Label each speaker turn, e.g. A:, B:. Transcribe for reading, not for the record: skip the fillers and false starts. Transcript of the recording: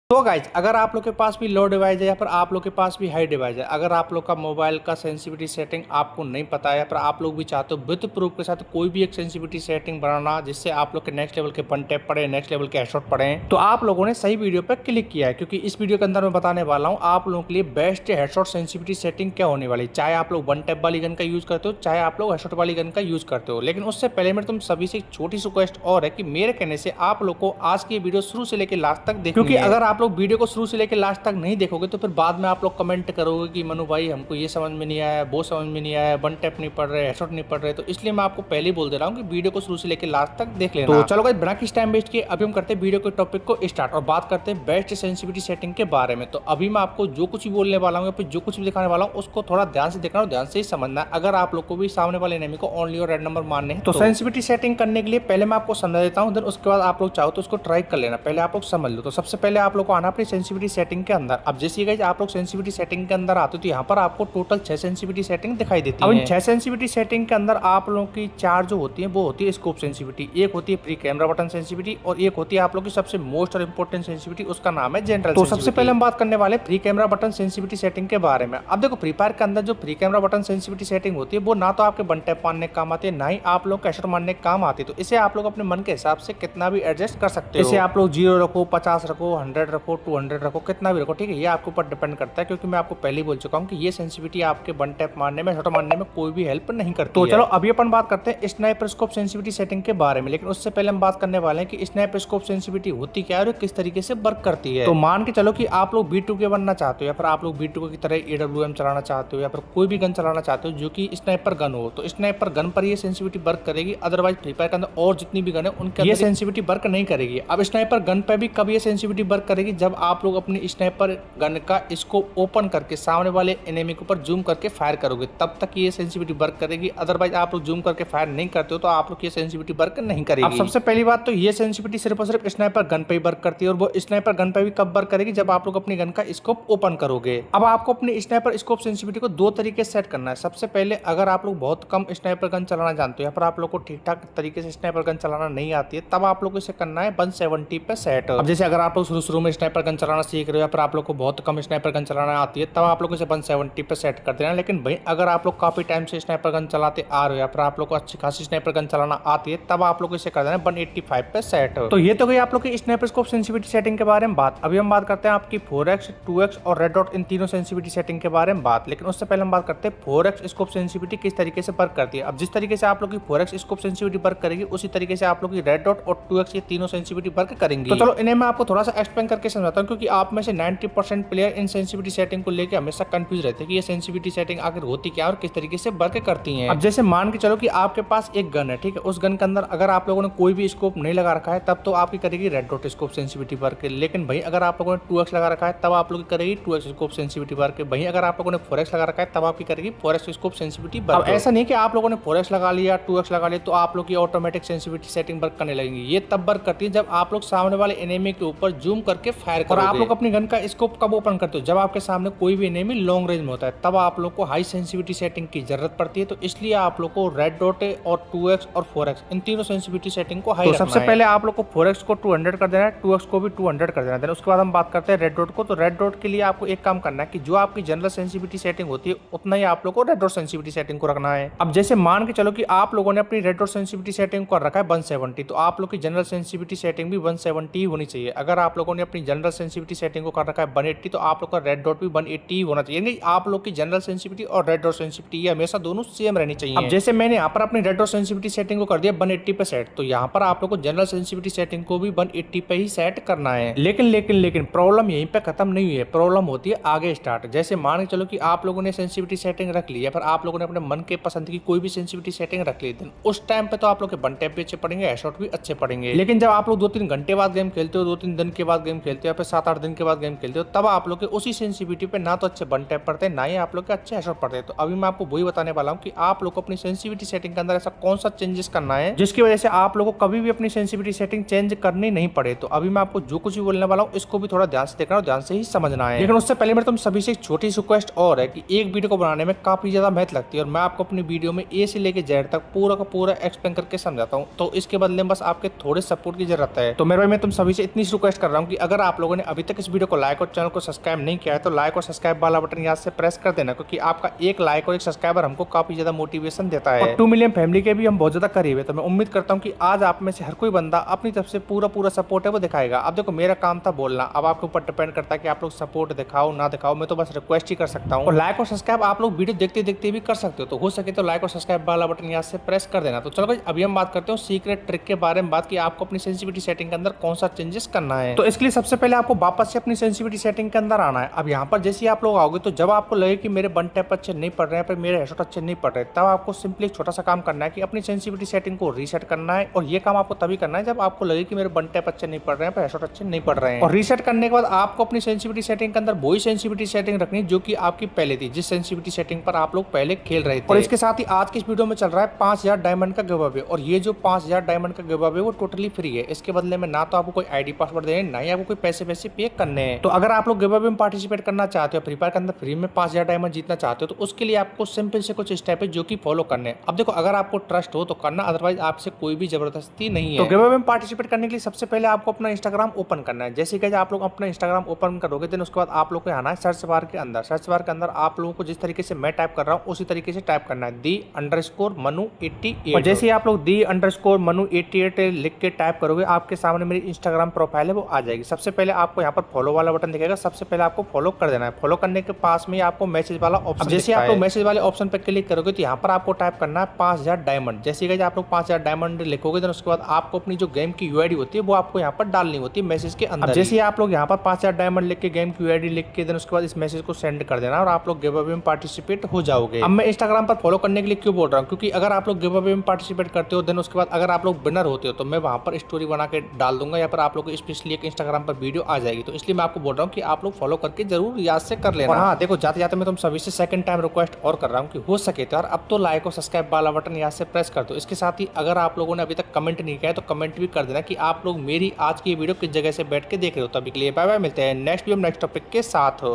A: तो गाइज अगर आप लोग के पास भी लो डिवाइस है या फिर आप लोग के पास भी हाई डिवाइस है, अगर आप लोग का मोबाइल का सेंसिटिविटी सेटिंग आपको नहीं पता है या फिर आप लोग भी चाहते हो विद प्रूफ के साथ कोई भी एक सेंसिटिविटी सेटिंग बनाना जिससे आप लोग के नेक्स्ट लेवल के वन टैप पड़े, नेक्स्ट लेवल के हेडशॉट पड़े, तो आप लोगों ने सही वीडियो पर क्लिक किया है, क्योंकि इस वीडियो के अंदर मैं बताने वाला हूँ आप लोगों के लिए बेस्ट हेडशॉट सेंसिटिविटी सेटिंग क्या होने वाली, चाहे आप लोग वन टैप वाली गन का यूज करते हो, चाहे आप लोग हेडशॉट वाली गन का यूज करते हो। लेकिन उससे पहले मेरे तुम सभी से एक छोटी सी रिक्वेस्ट और है कि मेरे कहने से आप लोग को आज की वीडियो शुरू से लेकर लास्ट तक देखनी है, क्योंकि अगर आप लोग वीडियो को शुरू से लेकर लास्ट तक नहीं देखोगे तो फिर बाद में आप लोग कमेंट करोगे कि मनु भाई हमको ये समझ में नहीं आया, वो समझ में नहीं आया, वन टैप नहीं पड़ रहे, हेडशॉट नहीं पड़ रहे। तो इसलिए मैं आपको पहले ही बोल दे रहा हूँ कि वीडियो को शुरू से लेकर लास्ट तक देख लेना। तो चलो गाइस बिना किसी टाइम वेस्ट किए अभी हम करते हैं वीडियो के टॉपिक को स्टार्ट और बात करते हैं बेस्ट सेंसिटिविटी सेटिंग के बारे में। तो अभी मैं आपको जो कुछ भी बोलने वाला हूँ या फिर जो कुछ भी दिखाने वाला हूँ उसको थोड़ा ध्यान से देखना और ध्यान से ही समझना है। अगर आप लोग को भी सामने वाले एनिमी को ओनली और रेड नंबर मारने हैं तो सेंसिटिविटी सेटिंग करने के लिए पहले मैं आपको समझा देता हूँ, देन उसके बाद आप लोग चाहो तो उसको ट्राई कर लेना। पहले आप लोग समझ लो। तो सबसे पहले आप लोग को आना अपनी सेंसिटिविटी सेटिंग के अंदर। अब जैसे गाइस आप लोग सेंसिटिविटी सेटिंग के अंदर आते हो तो यहाँ पर आपको टोटल 6 सेंसिटिविटी सेटिंग दिखाई देती है। अब इन 6 सेंसिटिविटी सेटिंग के अंदर आप लोगों की 4 जो होती है वो होती है स्कोप सेंसिटिविटी, एक होती है प्री कैमरा बटन सेंसिटिविटी और एक होती है आप लोग की सबसे मोस्ट और इंपोर्टेंट सेंसिटिविटी, उसका नाम है जनरल। तो सबसे पहले हम बात करने वाले pre camera button sensitivity setting के बारे में। अब देखो फ्री फायर के अंदर जो pre camera button sensitivity setting होती है वो ना तो आपके वन टैप मारने काम आती है, ना ही आप लोग हेडशॉट मारने काम आती है। तो इसे आप लोग अपने मन के हिसाब से कितना भी एडजस्ट कर सकते हो। इसे आप लोग 0 रखो, 50 रखो, 100 रखो, 200 रखो, कितना भी रखो, ठीक है, ये आपके ऊपर डिपेंड करता है। क्योंकि मैं आपको पहले ही बोल चुका हूँ कि ये सेंसिटिविटी आपके वन टैप मारने में, हेडशॉट मारने में कोई भी हेल्प नहीं करती। तो चलो अभी अपन बात करते हैं स्नाइपर स्कोप सेंसिटिविटी सेटिंग के बारे में। लेकिन उससे पहले हम बात करने वाले हैं कि स्नाइपर स्कोप सेंसिटिविटी होती क्या है और किस तरीके से वर्क करती है। तो मान के चलो कि आप लोग B2K बनना चाहते हो या फिर आप लोग B2K की तरह AWM चलाना चाहते हो या फिर कोई भी गन चलाना चाहते हो जो कि स्नाइपर गन हो, तो स्नाइपर गन पर ये सेंसिटिविटी वर्क करेगी। अदरवाइज फ्री फायर के अंदर और जितनी भी गन है उनके ये सेंसिटिविटी वर्क नहीं करेगी। अब स्नाइपर गन पे भी कब ये सेंसिटिविटी वर्क करेगी, जब आप लोग अपनी स्नाइपर गन का स्कोप ओपन करके सामने वाले एनिमी के ऊपर जूम करके फायर करोगे, तब तक ये सेंसिटिविटी वर्क करेगी। अदरवाइज आप लोग जूम करके फायर नहीं करते हो तो आप लोग ये सेंसिटिविटी वर्क नहीं करेगी। अब सबसे पहली बात तो ये सेंसिटिविटी सिर्फ और सिर्फ स्नाइपर गन पे ही वर्क करती है और वो स्नाइपर गन पे भी कब वर्क करेगी, जब आप लोग अपनी गन का स्कोप ओपन करोगे। अब आपको अपनी स्नाइपर स्कोप सेंसिटिविटी को 2 तरीके से सेट करना है। सबसे पहले अगर आप लोग बहुत कम स्नाइपर गन चलाना जानते हो या फिर आप लोग को ठीक ठाक तरीके से स्नाइपर गन चलाना नहीं आती है, तब आप लोग को इसे करना है 170 पे सेट। अब जैसे अगर आप लोग शुरू में स्नाइपर गन चलाना सीख रहे हो या फिर आप लोग को बहुत कम स्नाइपर गन चलाना आती है, तब आप लोग इसे 170 पे सेट कर देना। लेकिन भाई अगर आप लोग काफी टाइम से स्नाइपर गन चलाते आ रहे हो या फिर आप लोग को अच्छी खासी स्नाइपर गन चलाना आती है, तब आप लोग इसे कर देना 185 पे सेट। तो ये तो गई आप लोग की स्नाइपर स्कोप सेंसिटिविटी सेटिंग के बारे में बात। अभी हम बात करते हैं आपकी 4x, 2x और रेड डॉट इन तीनों सेंसिटिविटी सेटिंग के बारे में बात। लेकिन उससे पहले हम बात करते हैं 4x स्कोप सेंसिटिविटी किस तरीके से वर्क करती है। अब जिस तरीके से आप लोग की 4x स्कोप सेंसिटिविटी वर्क करेगी उसी तरीके से आप लोग की रेड डॉट और 2x ये तीनों सेंसिटिविटी वर्क करेंगी। तो चलो इन्हें मैं आपको थोड़ा सा एक्सप्लेन करके समझाता हूँ, क्योंकि आप में से 90% प्लेयर इन सेंसिटिविटी सेटिंग को लेकर हमेशा कंफ्यूज रहते हैं कि ये सेंसिटिविटी सेटिंग आखिर होती क्या और किस तरीके से वर्क करती हैं। अब जैसे मान के चलो कि आपके पास एक गन है, ठीक है, उस गन के अंदर अगर आप लोगों ने कोई भी स्कोप नहीं लगा रखा है तब तो आपकी करेगी red dot scope sensitivity work. लेकिन भाई अगर आप लोगों ने 2x लगा रखा है तब आप लोग करेगी 2x स्कोप सेंसिटिविटी वर्क। भाई अगर आप लोगों ने 4x लगा रखा है तब आपकी करेगी 4x स्कोप सेंसिटिविटी वर्क। अब ऐसा नहीं कि आप लोगों ने 4x लगा लिया, 2x लगा लिया तो आप लोग की ऑटोमेटिक सेंसिटिविटी सेटिंग वर्क करने लगेंगी। ये तब वर्क करती है जब आप लोग सामने वाले एनिमी के ऊपर जूम करके फायर करोगे। और आप लोग अपनी गन का स्कोप कब ओपन करते हो, जब आपके सामने कोई भी एनिमी लॉन्ग रेंज में होता है, तब आप लोग को हाई सेंसिटिविटी सेटिंग की जरूरत पड़ती है। तो इसलिए आप लोग को रेड डॉट और 2x और 4x इन तीनों सेंसिटिविटी सेटिंग को हाई रखना है। सबसे पहले आप लोग को 4x को 200 कर देना है, 2x को भी 200 कर देना है। उसके बाद हम बात करते हैं रेड डॉट को। तो रेड डॉट के लिए आपको एक काम करना है कि जो आपकी जनरल सेंसिटिविटी सेटिंग होती है उतना ही आप लोग को रेड डॉट सेंसिटिविटी सेटिंग को रखना है। अब जैसे मान के चलो कि आप लोगों ने अपनी रेड डॉट सेंसिटिविटी सेटिंग को रखा है 170, तो आप लोग की जनरल सेंसिटिविटी सेटिंग भी 170 होनी चाहिए। अगर आप लोगों ने अपनी जनरल सेंसिटिविटी सेटिंग को कर रखा है 180, तो आप लोग का रेड डॉट भी 180 होना चाहिए। यानी आप लोग की जनरल सेंसिटिविटी और रेड डॉट सेंसिटिविटी हमेशा दोनों सेम रहनी चाहिए। अब जैसे मैंने यहाँ पर अपनी रेड डॉट सेंसिटिविटी सेटिंग को कर दिया 180 पे सेट, तो यहाँ पर आप लोग को जनरल सेंसिटिविटी सेटिंग को भी 180 पे ही सेट करना है। लेकिन प्रॉब्लम यहीं पे खत्म नहीं हुई है, प्रॉब्लम होती है आगे स्टार्ट। जैसे मान के चलो कि आप लोगों ने सेंसिटिविटी सेटिंग रख ली है, फिर आप लोगों ने अपने मन के पसंद की कोई भी सेंसिटिविटी सेटिंग रख ली, उस टाइम पे तो आप लोग के वन टैप भी अच्छे पड़ेंगे, हेडशॉट भी अच्छे पड़ेंगे। लेकिन जब आप लोग 2-3 घंटे बाद गेम खेलते हो, 2-3 दिन के बाद गेम खेलते खेलते हो या फिर 7-8 दिन के बाद गेम खेलते हो, तब आप लोग के उसी सेंसिटिविटी पे ना तो अच्छे बन टैप पड़ते हैं, ना ही आप लोग के अच्छे हेडशॉट पड़ते हैं। तो अभी मैं आपको वही बताने वाला हूँ कि आप लोग को अपनी सेंसिटिविटी सेटिंग के अंदर ऐसा कौन सा चेंजेस करना है जिसकी वजह से आप लोग को कभी भी अपनी सेंसिटिविटी सेटिंग चेंज करनी नहीं पड़े। तो अभी मैं आपको जो कुछ भी बोलने वाला हूँ इसको भी थोड़ा ध्यान से देखना और ध्यान से ही समझना है। लेकिन उससे पहले मेरे तुम सभी से एक छोटी सी रिक्वेस्ट और है कि एक वीडियो को बनाने में काफी ज्यादा मेहनत लगती है और मैं आपको अपनी वीडियो में ए से लेके जेड तक पूरा का पूरा एक्सप्लेन करके समझाता हूँ। तो इसके बदले में बस आपके थोड़े सपोर्ट की जरूरत है। तो मेरे भाई मैं तुम सभी से इतनी रिक्वेस्ट कर रहा हूँ कि अगर आप लोगों ने अभी तक इस वीडियो को लाइक और चैनल को सब्सक्राइब नहीं किया है तो लाइक और सब्सक्राइब वाला बटन यहाँ से प्रेस कर देना, क्योंकि आपका एक लाइक और एक सब्सक्राइबर हमको काफी ज्यादा मोटिवेशन देता है और 2 मिलियन फैमिली के भी हम बहुत ज्यादा करीब है। तो मैं उम्मीद करता हूँ कि आज आप में से हर कोई बंदा अपनी तरफ से पूरा सपोर्ट है वो दिखाएगा। अब देखो मेरा काम था बोलना, अब आपके ऊपर डिपेंड करता है कि आप लोग सपोर्ट दिखाओ ना दिखाओ, मैं तो बस रिक्वेस्ट ही कर सकता हूँ। और लाइक और सब्सक्राइब आप लोग वीडियो देखते देखते भी कर सकते हो, तो हो सके तो लाइक और सब्सक्राइब वाला बटन यहाँ से प्रेस कर देना। तो चलो भाई अभी हम बात करते हैं सीक्रेट ट्रिक के बारे में, बात की आपको अपनी सेंसिटिविटी सेटिंग के अंदर कौन सा चेंजेस करना है। तो इसके लिए सबसे पहले आपको वापस से अपनी सेंसिटिविटी सेटिंग के अंदर आना है। अब यहाँ पर जैसे आप लोग आओगे तो जब आपको लगे कि मेरे वन टैप अच्छे नहीं पड़ रहे हैं, मेरे हेडशॉट अच्छे नहीं पड़ रहे, तब आपको सिंपली एक छोटा सा काम करना है कि अपनी सेंसिटिविटी सेटिंग को रीसेट करना है। और ये काम आपको तभी करना है जब आपको लगे कि मेरे वन टैप अच्छे नहीं पड़ रहे हैं, हेडशॉट अच्छे नहीं पड़ रहे हैं। और रीसेट करने के बाद आपको अपनी सेंसिटिविटी सेटिंग के अंदर वही सेंसिटिविटी सेटिंग रखनी जो कि आपकी पहले थी, जिस सेंसिटिविटी सेटिंग पर आप लोग पहले खेल रहे थे। और इसके साथ ही आज की इस वीडियो में चल रहा है 5000 डायमंड का गिव अवे, और ये जो 5000 डायमंड का गिव अवे वो टोटली फ्री है। इसके बदले में ना तो आपको कोई आईडी पासवर्ड देना है, ना ही आपको कोई पैसे पे करने हैं। तो अगर आप लोग गिव अवे में पार्टिसिपेट करना चाहते हो, फ्री फायर के अंदर फ्री में 5000 डायमंड जीतना चाहते हो, तो उसके लिए आपको सिंपल से कुछ स्टेप है जो कि फॉलो करने हैं। अब देखो अगर आपको ट्रस्ट हो तो करना, अदरवाइज आपसे कोई भी जबरदस्ती नहीं है। तो गिव अवे में पार्टिसिपेट करने के लिए सबसे पहले आपको अपना इंस्टाग्राम ओपन करना है। जैसे कि आप लोग अपना इंस्टाग्राम ओपन करोगे देन उसके बाद आप लोग को आना है सर्च बार के अंदर। सर्च बार के अंदर आप लोगों को जिस तरीके से मैं टाइप कर रहा हूँ उसी तरीके से टाइप करना है _manu88। और जैसे आप लोग _manu88 लिख के टाइप करोगे आपके सामने मेरी इंस्टाग्राम प्रोफाइल है वो आ जाएगी। सबसे पहले आपको यहाँ पर फॉलो वाला बटन दिखेगा, सबसे पहले आपको फॉलो कर देना है। फॉलो करने के पास में आपको मैसेज वाला ऑप्शन, जैसे आप लोग मैसेज वाले ऑप्शन पर क्लिक करोगे तो यहाँ पर आपको टाइप करना है 5000 डायमंड। जैसे कि आप लोग 5000 डायमंड लिखोगे देन उसके बाद आपको अपनी जो गेम की यूआईडी होती है वो आपको यहाँ पर डालनी होती है मैसेज के अंदर। जैसे आप लोग यहाँ पर 5000 डायमंड लिख के गेम की यूआईडी लिख के देन उसके बाद इस मैसेज को सेंड कर देना और आप लोग गिव अवे में पार्टिसिपेट हो जाओगे। अब मैं इंस्टाग्राम पर फॉलो करने के लिए क्यों बोल रहा हूँ, क्योंकि अगर आप लोग गिव अवे में पार्टिसिपेट करते हो देन उसके बाद अगर आप लोग विनर होते हो तो मैं वहाँ पर स्टोरी बना के डाल दूंगा या फिर आप लोग को स्पेशली एक इंस्टाग्राम पर वीडियो आ जाएगी। तो इसलिए मैं आपको बोल रहा हूँ कि आप लोग फॉलो करके जरूर याद से कर लेना। हाँ देखो जाते जाते मैं तुम सभी से सेकंड टाइम रिक्वेस्ट और कर रहा हूँ कि हो सके तो यार अब तो लाइक और सब्सक्राइब वाला बटन यहाँ से प्रेस कर दो। इसके साथ ही अगर आप लोगों ने अभी तक कमेंट नहीं किया है तो कमेंट भी कर देना कि आप लोग मेरी आज की वीडियो किस जगह से बैठ के देख रहे हो। तभी के लिए बाय बाय, मिलते हैं नेक्स्ट वीडियो नेक्स्ट टॉपिक के साथ।